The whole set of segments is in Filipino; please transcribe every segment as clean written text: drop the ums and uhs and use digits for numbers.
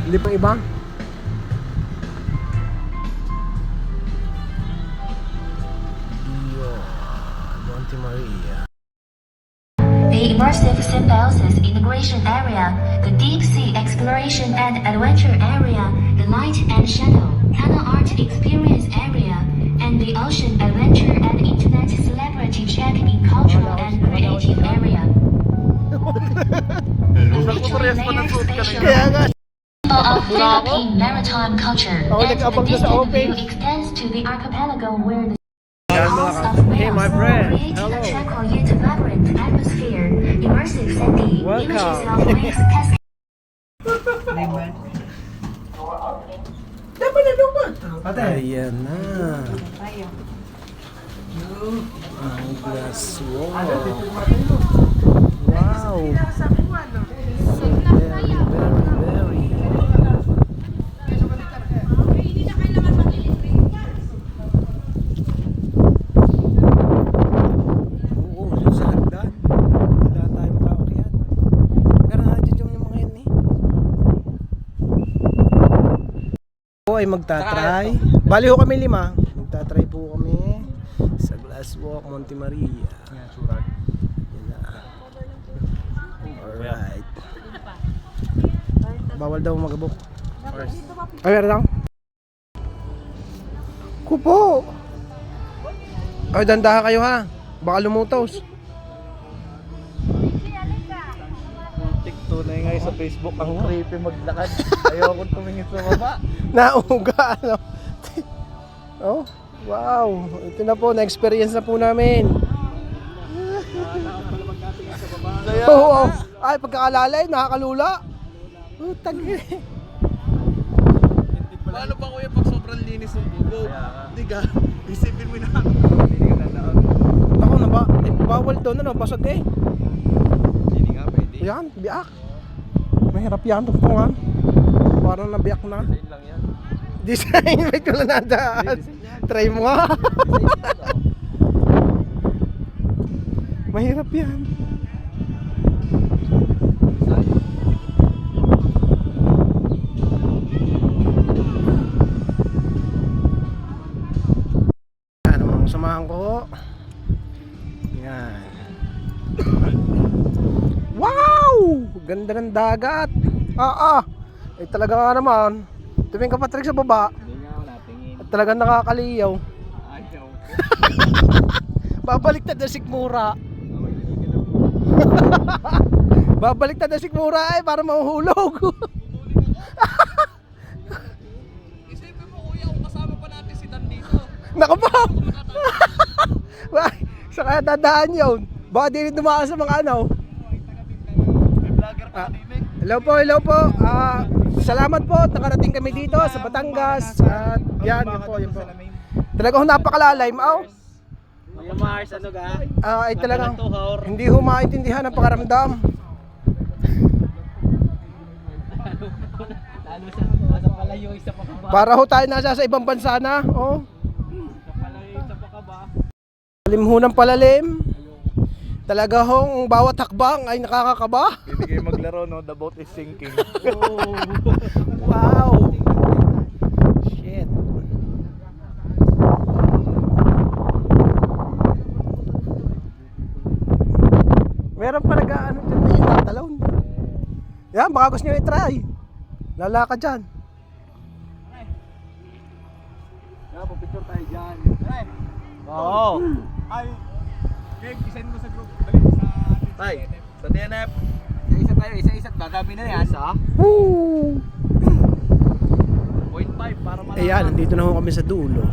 Hindi pa iba? Monte Maria. The immersive symbiosis integration area, the deep sea exploration and adventure area, the light and shadow, tunnel art experience area, and the ocean adventure and internet celebrity check-in cultural and creative area. The feature layered spatial of Philippine maritime culture, and the distant view extends to the archipelago where the halls of Hey, my whales friend. create Hello. a tranquil yet vibrant atmosphere, immersive setting, Welcome. images of waves cascade. Ayan na. Ang glass wall. Wow. Very, very, very. Oo, sa hagdan. Wala tayo makakakyat. Pero nandiyan yung mga yun eh. Po ay magta-try. Bali ho kami 5. Magta-try po kami sa Glass Walk, Monte Maria. Yan na. Alright. Bawal daw magabok. Ay, meron lang. Kupo. Ay, dandahan kayo ha. Baka lumutos. Tunay nga sa Facebook, ang creepy maglakad. Ayoko tumingin sa baba. Nauga, ano? Oh, wow. Ito na po, na-experience na po namin. Oo, ay, pagkaalalay, nakakalula. Utang eh. Paano ba kuya pag sobrang linis ng bubog? Hindi ka, isipin mo na. Hindi ka nandaon. Ako na ba? Eh, bawal doon, ano? Basag eh. Hindi nga pwede. Yan, biyak. Mahirap yan, tugtungan. Parang nabiyak na. Design lang yan. Design, may ko na nadaan. Try mo nga. Mahirap yan. Ano mga samahan ko? Yan. Wow! Ganda ng dagat. Eh talaga nga naman. Tumingin ka Patrick sa baba. Hindi nga wala tingin. At talagang nakakaliyaw. Ayaw. Babaliktad na sikmura. Babaliktad na sikmura ay para mahuhulog. Isipin mo kuya, kung kasama pa natin si Dan dito. Naku po. Sa kaya dadaan yun. Baka di rin dumaan sa mga ano. May vlogger pa din eh. Hello po. Salamat po. Nakarating kami dito sa Batangas. At yan po. Talagang napakalalay. Kuya Mars, ano ka? Ay talagang hindi ho maintindihan ang pakaramdam. Lalo sa palayo, isa pa ka ba? Para ho tayo nasa sa ibang bansa na. Oh. Sa palayo, isa pa ka ba? Lalim ho ng palalim. Talaga hong bawat hakbang ay nakakakaba. Hindi kayo maglaro, no? The boat is sinking. Wow. Shit. Meron pa nag-ano dyan na yung tatalon. Yan, baka gusto nyo i-try. Lalakad dyan. Kaya, pupicture tayo dyan. Oo. Ay, Greg, isend mo sa group. Balik sa Tay, sa DNF. Isa tayo, isa-isa. Dadami na yan. Isa? Woo! 0.5 para malaman. Ayan, nandito na ho kami sa dulo.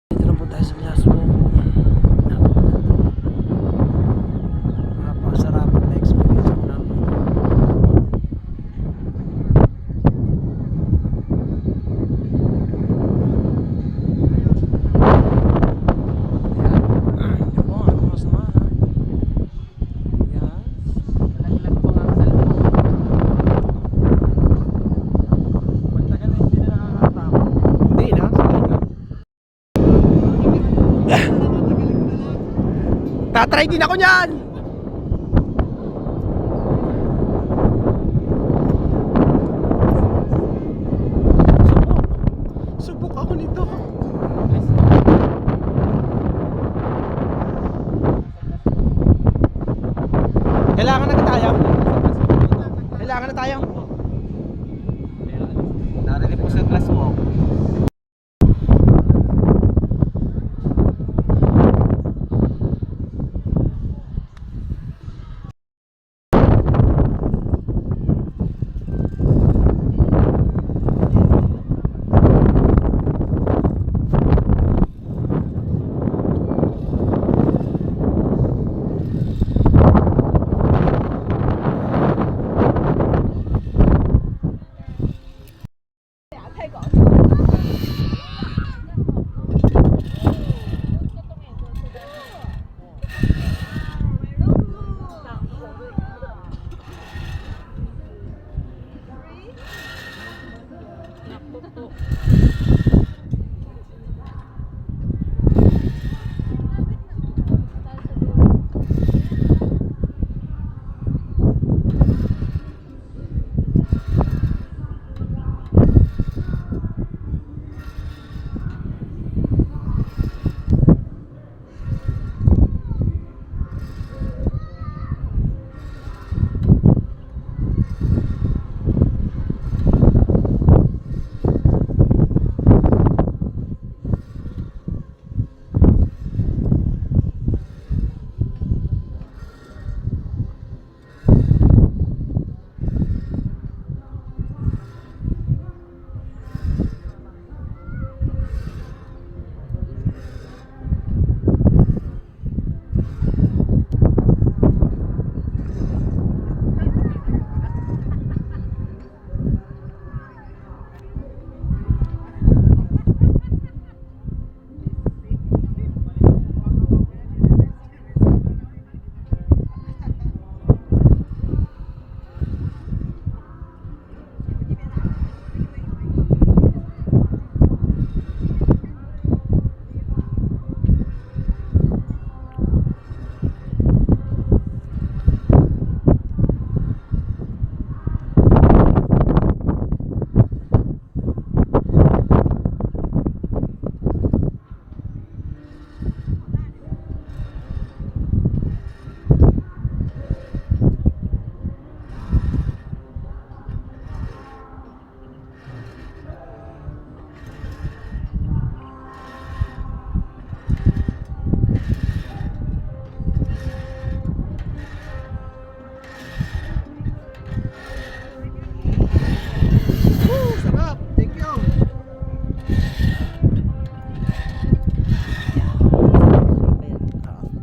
Dito na po tayo sa Glass Walk. Napakasarap na experience ko namin. Yan po, ano masama ha? Yan. Magta-try din ako niyan. Subok ako nito. Kailangan na tayo. Kailangan na tayo. Narinig po sa glass walk.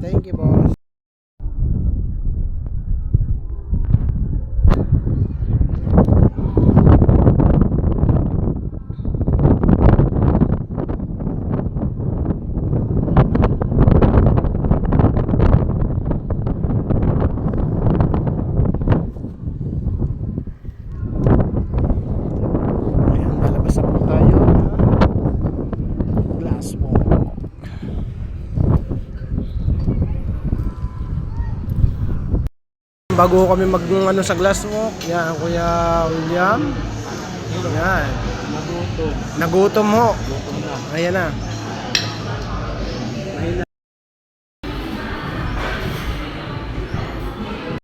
Thank you, boss. Ayan, lalabas na po tayo ng glass walk. Bago kami mag sa glass walk, yan Kuya William. Yan. Nagutom ho. Ayan na.